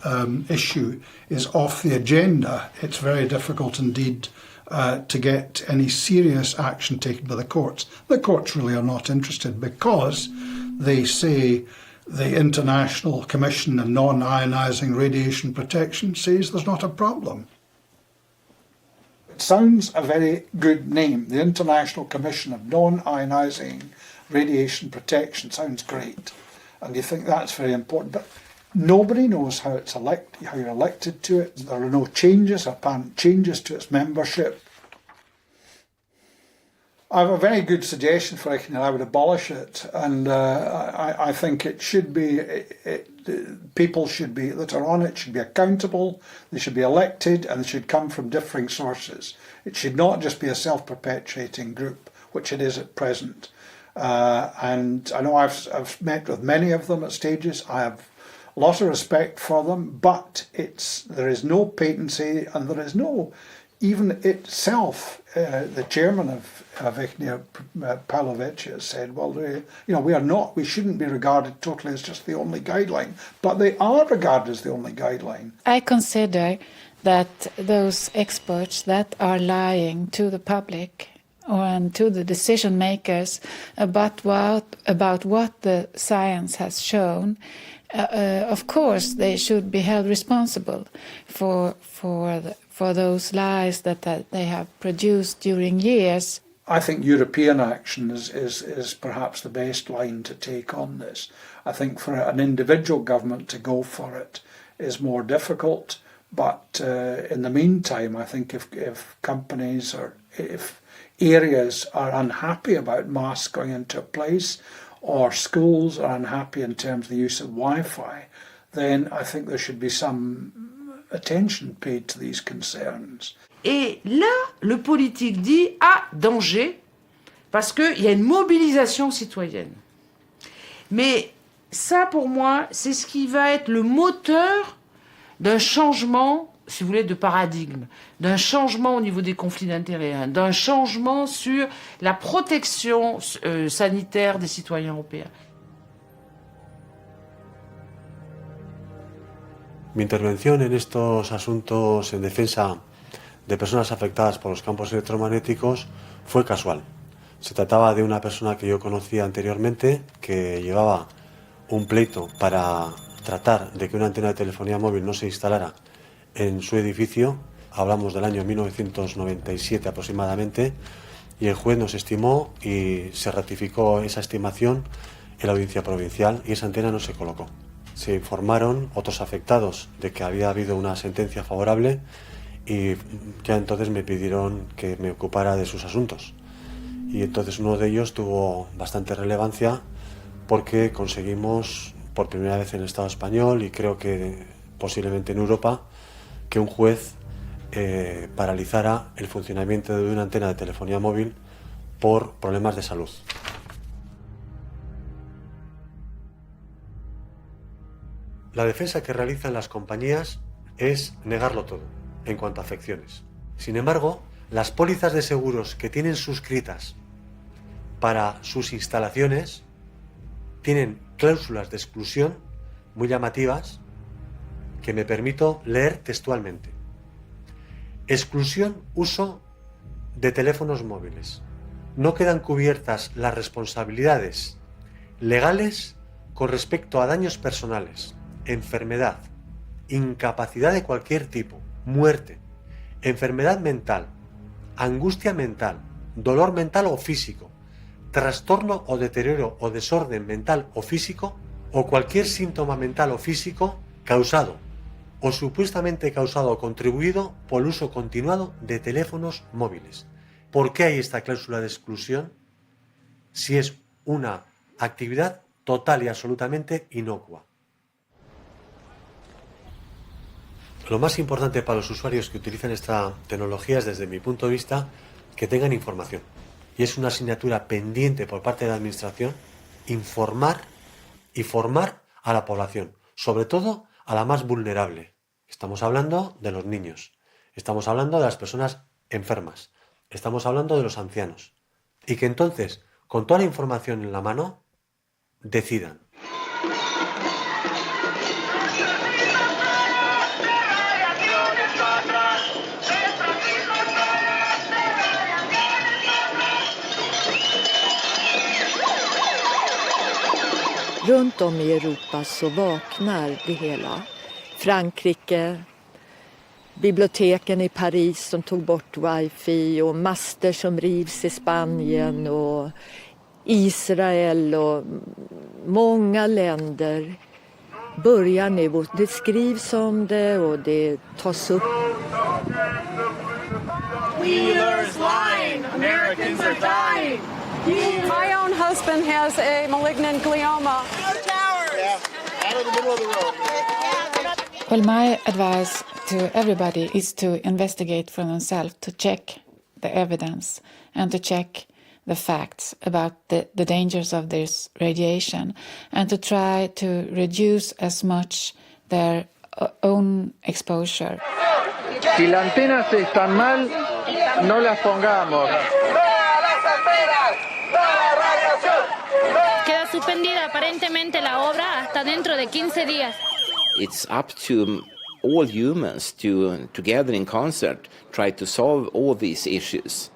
issue is off the agenda, it's very difficult indeed to get any serious action taken by the courts. The courts really are not interested because they say the International Commission on Non-Ionising Radiation Protection says there's not a problem. It sounds a very good name. The International Commission of Non-Ionising Radiation Protection sounds great. And you think that's very important, but nobody knows how you're elected to it. There are no changes, apparent changes to its membership. I have a very good suggestion for it, and I would abolish it. And I think it should be, people should be that are on it should be accountable. They should be elected, and they should come from differing sources. It should not just be a self-perpetuating group, which it is at present. And I know I've met with many of them at stages. I have a lot of respect for them, but there is no patency, and there is no, even itself, the chairman of ICNIR, Pavlovich, has said, well, we shouldn't be regarded totally as just the only guideline, but they are regarded as the only guideline. I consider that those experts that are lying to the public and to the decision makers about what the science has shown, Of course, they should be held responsible for those lies that they have produced during years. I think European action is perhaps the best line to take on this. I think for an individual government to go for it is more difficult, but in the meantime, I think if companies or if areas are unhappy about masks going into a place, or schools are unhappy in terms of the use of Wi-Fi, then I think there should be some attention paid to these concerns. Et là, le politique dit « ah, danger », parce qu'il y a une mobilisation citoyenne. Mais ça, pour moi, c'est ce qui va être le moteur d'un changement, si vous voulez, de paradigme, d'un changement au niveau des conflits d'intérêts, d'un changement sur la protection sanitaire des citoyens européens. Mi intervención en estos asuntos en defensa de personas afectadas por los campos electromagnéticos fue casual. Se trataba de una persona que yo conocía anteriormente, que llevaba un pleito para tratar de que una antena de telefonía móvil no se instalara en su edificio. Hablamos del año 1997 aproximadamente, y el juez nos estimó y se ratificó esa estimación en la audiencia provincial y esa antena no se colocó. Se informaron otros afectados de que había habido una sentencia favorable y ya entonces me pidieron que me ocupara de sus asuntos. Y entonces uno de ellos tuvo bastante relevancia porque conseguimos por primera vez en el Estado español y creo que posiblemente en Europa que un juez paralizara el funcionamiento de una antena de telefonía móvil por problemas de salud. La defensa que realizan las compañías es negarlo todo en cuanto a afecciones. Sin embargo, las pólizas de seguros que tienen suscritas para sus instalaciones tienen cláusulas de exclusión muy llamativas que me permito leer textualmente. Exclusión uso de teléfonos móviles. No quedan cubiertas las responsabilidades legales con respecto a daños personales, enfermedad, incapacidad de cualquier tipo, muerte, enfermedad mental, angustia mental, dolor mental o físico, trastorno o deterioro o desorden mental o físico, o cualquier síntoma mental o físico causado o supuestamente causado o contribuido por el uso continuado de teléfonos móviles. ¿Por qué hay esta cláusula de exclusión si es una actividad total y absolutamente inocua? Lo más importante para los usuarios que utilizan esta tecnología es, desde mi punto de vista, que tengan información. Y es una asignatura pendiente por parte de la Administración informar y formar a la población, sobre todo a la más vulnerable. Estamos hablando de los niños, estamos hablando de las personas enfermas, estamos hablando de los ancianos. Y que entonces, con toda la información en la mano, decidan. Runt om i Europa så vaknar det hela. Frankrike, biblioteken i Paris som tog bort wifi och master som rivs i Spanien och Israel och många länder börjar nu, och det skrivs om det och det tas upp. Wheeler's lying. Americans are dying. My own husband has a malignant glioma. Yeah, out of the middle of the road. Well, my advice to everybody is to investigate for themselves, to check the evidence and to check the facts about the dangers of this radiation, and to try to reduce as much their own exposure. Si las antenas están mal, no las pongamos. Queda suspendida aparentemente la obra hasta dentro de 15 días. It's up to all humans to together in concert try to solve all these issues.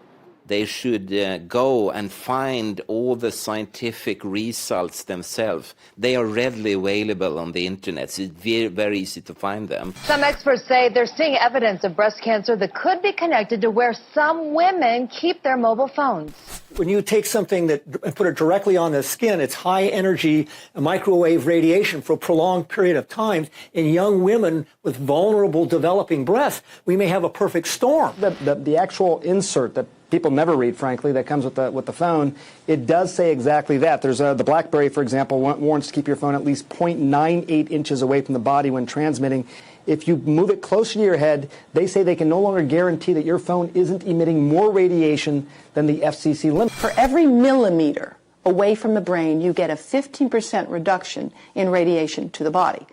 they should go and find all the scientific results themselves. They are readily available on the internet, so it's very, very easy to find them. Some experts say they're seeing evidence of breast cancer that could be connected to where some women keep their mobile phones. When you take something and put it directly on the skin, it's high energy microwave radiation for a prolonged period of time. In young women with vulnerable developing breasts, we may have a perfect storm. The actual insert that people never read, frankly, that comes with the phone, it does say exactly that. There's the BlackBerry, for example, warns to keep your phone at least 0.98 inches away from the body when transmitting. If you move it closer to your head, they say they can no longer guarantee that your phone isn't emitting more radiation than the FCC limit. For every millimeter away from the brain, you get a 15% reduction in radiation to the body.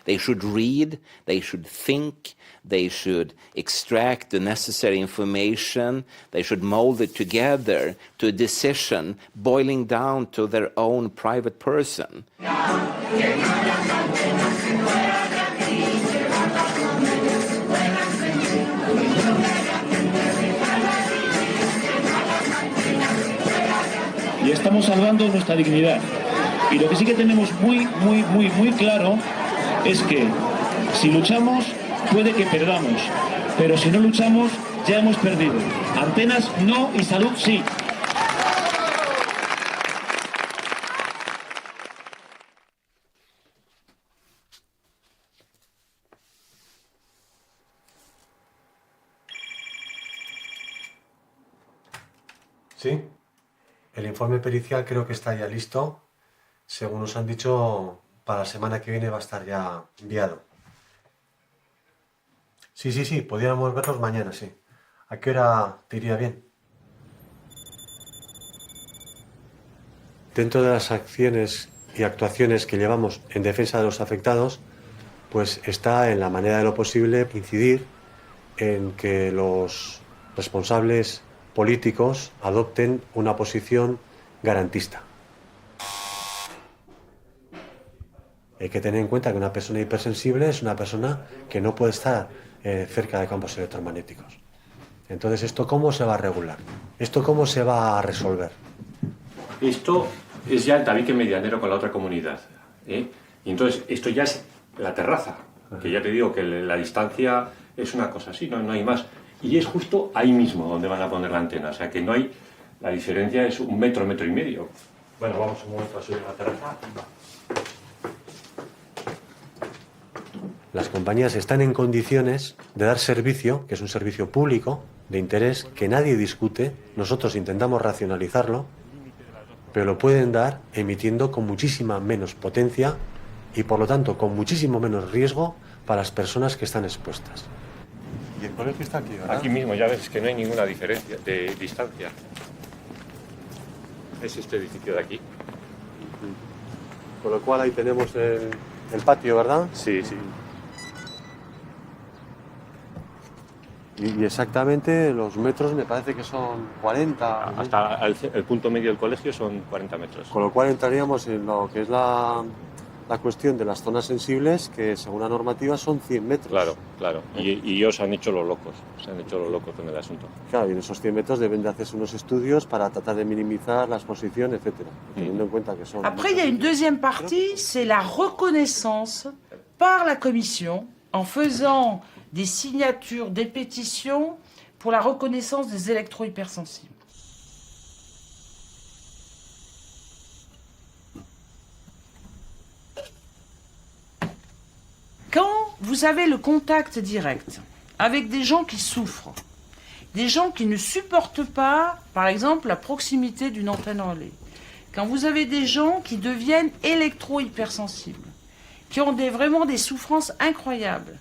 They should read, they should think, they should extract the necessary information, they should mold it together to a decision boiling down to their own private person. Y estamos salvando nuestra dignidad. Y lo que sí que tenemos muy claro es que si luchamos puede que perdamos, pero si no luchamos ya hemos perdido. Antenas no y salud sí. Sí, el informe pericial creo que está ya listo. Según nos han dicho, para la semana que viene va a estar ya enviado. Sí, podríamos verlos mañana, sí. ¿A qué hora te iría bien? Dentro de las acciones y actuaciones que llevamos en defensa de los afectados, pues está en la manera de lo posible incidir en que los responsables políticos adopten una posición garantista. Hay que tener en cuenta que una persona hipersensible es una persona que no puede estar cerca de campos electromagnéticos. Entonces, ¿esto cómo se va a regular? ¿Esto cómo se va a resolver? Esto es ya el tabique medianero con la otra comunidad, ¿eh? Y entonces, esto ya es la terraza, que ya te digo que la distancia es una cosa así, no hay más. Y es justo ahí mismo donde van a poner la antena, o sea que no hay... La diferencia es 1 metro, 1,5 metros. Bueno, vamos un momento a subir a la terraza. Las compañías están en condiciones de dar servicio, que es un servicio público, de interés, que nadie discute. Nosotros intentamos racionalizarlo, pero lo pueden dar emitiendo con muchísima menos potencia y, por lo tanto, con muchísimo menos riesgo para las personas que están expuestas. Y el colegio está aquí, ¿verdad? Aquí mismo, ya ves que no hay ninguna diferencia de distancia. Es este edificio de aquí. Con lo cual ahí tenemos el patio, ¿verdad? Sí. Y exactamente los metros me parece que son 40. Hasta el punto medio del colegio son 40 metros. Con lo cual entraríamos en lo que es la cuestión de las zonas sensibles, que según la normativa son 100 metros. Claro. Y ellos han hecho los locos. Con el asunto. Claro, y en esos 100 metros deben de hacerse unos estudios para tratar de minimizar la exposición, etcétera, teniendo en cuenta que son... Après, il y a une deuxième partie, c'est la reconnaissance par la Commission en faisant des signatures, des pétitions pour la reconnaissance des électro-hypersensibles. Quand vous avez le contact direct avec des gens qui souffrent, des gens qui ne supportent pas, par exemple, la proximité d'une antenne relais, quand vous avez des gens qui deviennent électro-hypersensibles, qui ont vraiment des souffrances incroyables,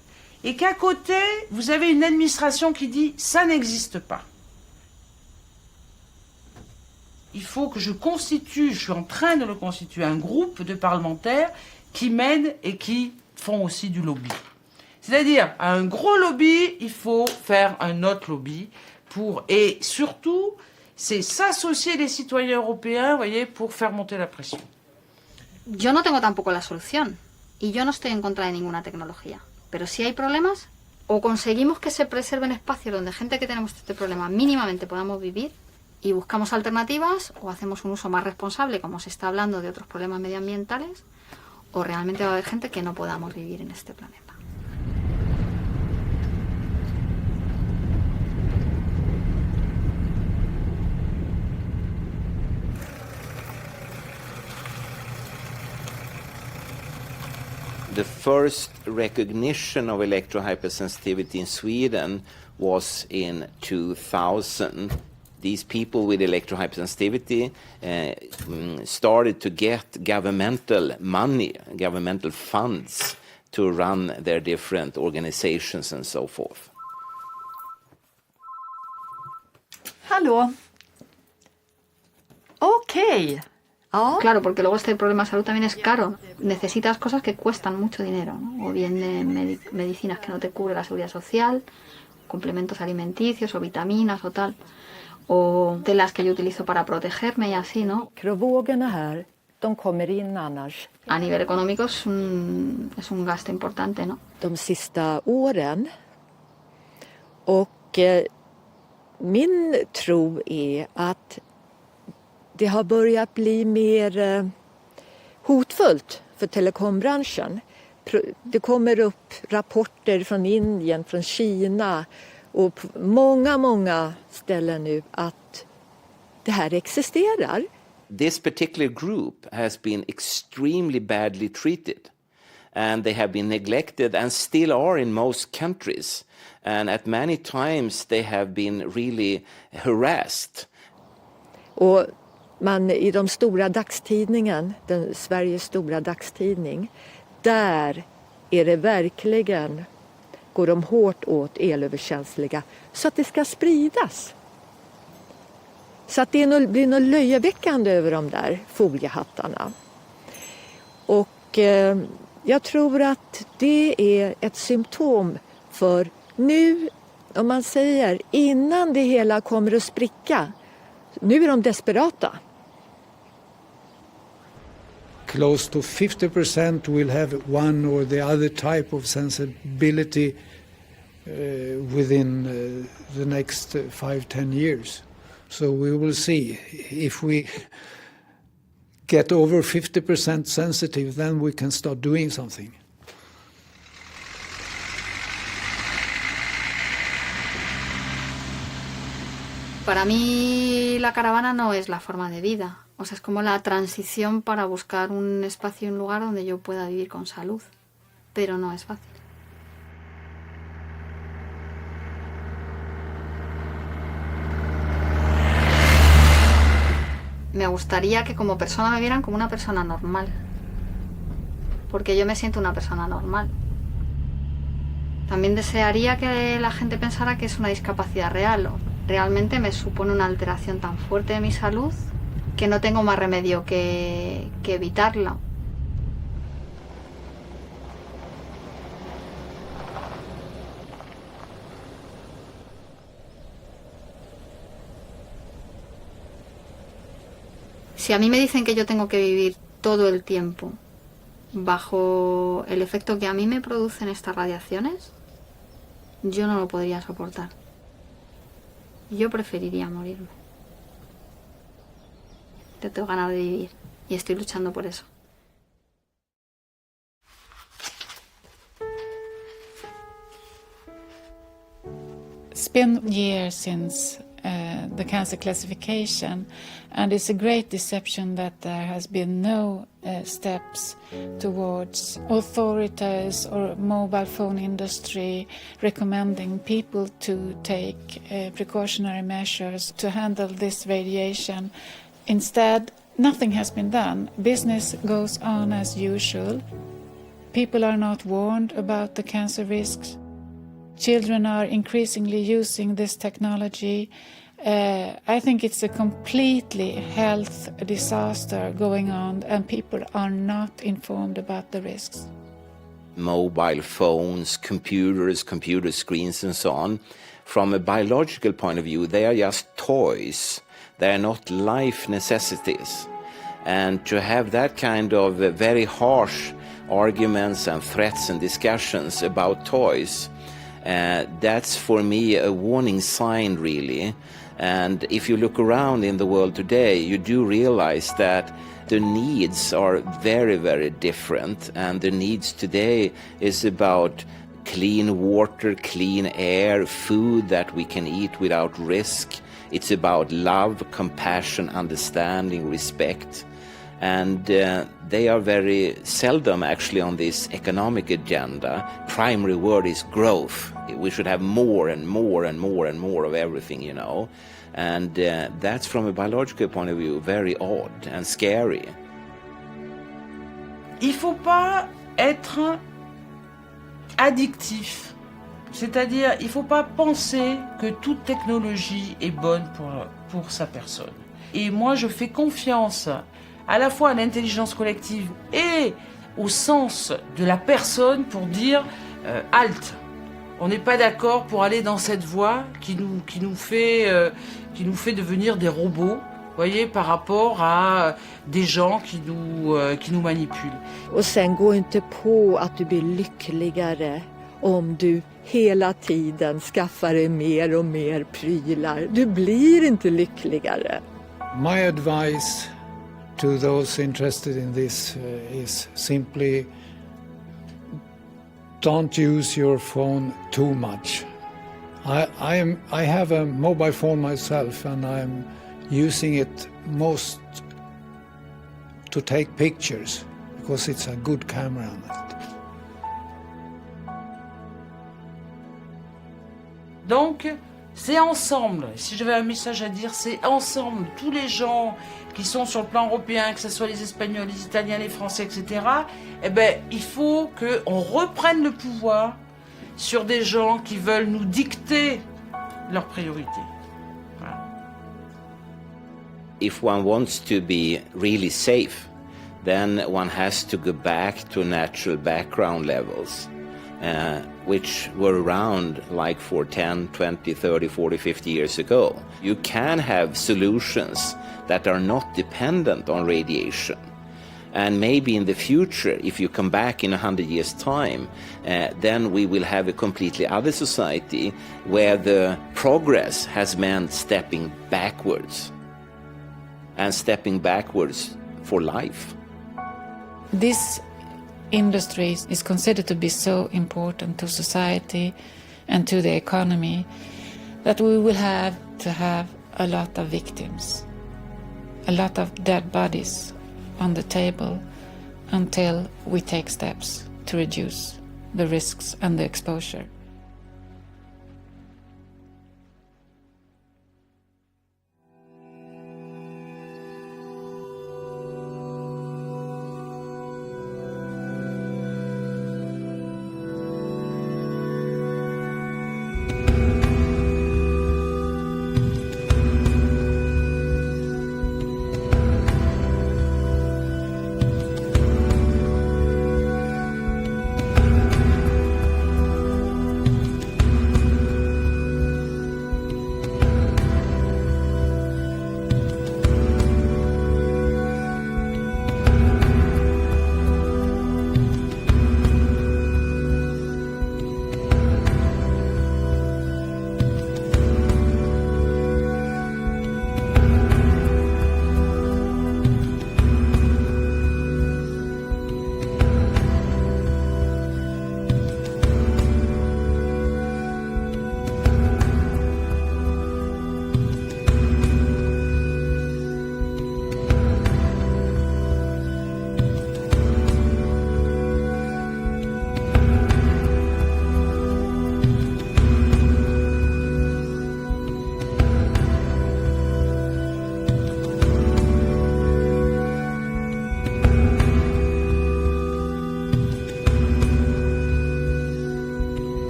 et qu'à côté, vous avez une administration qui dit « ça n'existe pas ». Il faut que je suis en train de le constituer, un groupe de parlementaires qui m'aident et qui font aussi du lobby. C'est-à-dire, à un gros lobby, il faut faire un autre lobby et surtout, c'est s'associer les citoyens européens, vous voyez, pour faire monter la pression. Yo no tengo tampoco la solución y yo no estoy en contra de ninguna tecnología. Pero si hay problemas, o conseguimos que se preserven espacios donde gente que tenemos este problema mínimamente podamos vivir, y buscamos alternativas o hacemos un uso más responsable, como se está hablando de otros problemas medioambientales, o realmente va a haber gente que no podamos vivir en este planeta. The first recognition of electrohypersensitivity in Sweden was in 2000. These people with electrohypersensitivity started to get governmental money, governmental funds to run their different organizations and so forth. Hallå? Okej. Ja. Claro, porque luego este problema de salud también es caro. Necesitas cosas que cuestan mucho dinero, ¿no? O bien de medicinas que no te cubre la seguridad social, complementos alimenticios o vitaminas o tal, o telas que yo utilizo para protegerme y así, ¿no? Mikrovågorna här, de kommer in annars. A nivel económico es un gasto importante, ¿no? De sista åren. Och min tro är att det har börjat bli mer hotfullt för telekombranschen. Det kommer upp rapporter från Indien, från Kina och på många ställen nu att det här existerar. This particular group has been extremely badly treated, and they have been neglected and still are in most countries. And at many times they have been really harassed. Och man i de stora dagstidningen, Sveriges stora dagstidning, där är det verkligen, går de hårt åt elöverkänsliga så att det ska spridas. Så att det blir något löjeväckande över de där foliehattarna. Och jag tror att det är ett symptom för nu, om man säger, innan det hela kommer att spricka. Nu är de desperata. Close to 50% will have one or the other type of sensibility within the next 5-10 years. So we will see. If we get over 50% sensitive, then we can start doing something. Para mí la caravana no es la forma de vida, o sea, es como la transición para buscar un espacio y un lugar donde yo pueda vivir con salud, pero no es fácil. Me gustaría que como persona me vieran como una persona normal, porque yo me siento una persona normal. También desearía que la gente pensara que es una discapacidad real. Realmente me supone una alteración tan fuerte de mi salud que no tengo más remedio que evitarla. Si a mí me dicen que yo tengo que vivir todo el tiempo bajo el efecto que a mí me producen estas radiaciones, yo no lo podría soportar. Yo preferiría morirme. Yo tengo ganas de vivir y estoy luchando por eso. It's been years since the cancer classification, and it's a great deception that there has been no steps towards authorities or mobile phone industry recommending people to take precautionary measures to handle this radiation. Instead, nothing has been done. Business goes on as usual. People are not warned about the cancer risks. Children are increasingly using this technology. I think it's a completely health disaster going on, and people are not informed about the risks. Mobile phones, computers, computer screens and so on, from a biological point of view, they are just toys. They are not life necessities. And to have that kind of very harsh arguments and threats and discussions about toys, that's for me a warning sign, really, And if you look around in the world today, you do realize that the needs are very, very different. And the needs today is about clean water, clean air, food that we can eat without risk. It's about love, compassion, understanding, respect. And they are very seldom actually on this economic agenda. Primary word is growth. We should have more and more and more and more of everything, you know. And that's from a biological point of view very odd and scary. Il ne faut pas être addictif. C'est-à-dire, il ne faut pas penser que toute technologie est bonne pour sa personne. Et moi, je fais confiance à la fois à l'intelligence collective et au sens de la personne pour dire halte. On n'est pas d'accord pour aller dans cette voie qui nous fait devenir des robots, voyez, par rapport à des gens qui nous manipulent. Och sen gå inte på att du blir lyckligare om du hela tiden skaffar dig mer och mer prylar. Du blir inte lyckligare. My advice to those interested in this is simply don't use your phone too much. I have a mobile phone myself, and I'm using it most to take pictures because it's a good camera on it. Donc, c'est ensemble, si j'avais un message à dire, c'est ensemble, tous les gens qui sont sur le plan européen, que ce soit les Espagnols, les Italiens, les Français, etc., eh ben, il faut qu'on reprenne le pouvoir sur des gens qui veulent nous dicter leurs priorités. Voilà. If one wants to be really safe, then one has to go back to natural background levels. Which were around like for 10, 20, 30, 40, 50 years ago. You can have solutions that are not dependent on radiation. And maybe in the future, if you come back in 100 years' time, then we will have a completely other society where the progress has meant stepping backwards. And stepping backwards for life. This industry is considered to be so important to society and to the economy that we will have to have a lot of victims, a lot of dead bodies on the table until we take steps to reduce the risks and the exposure.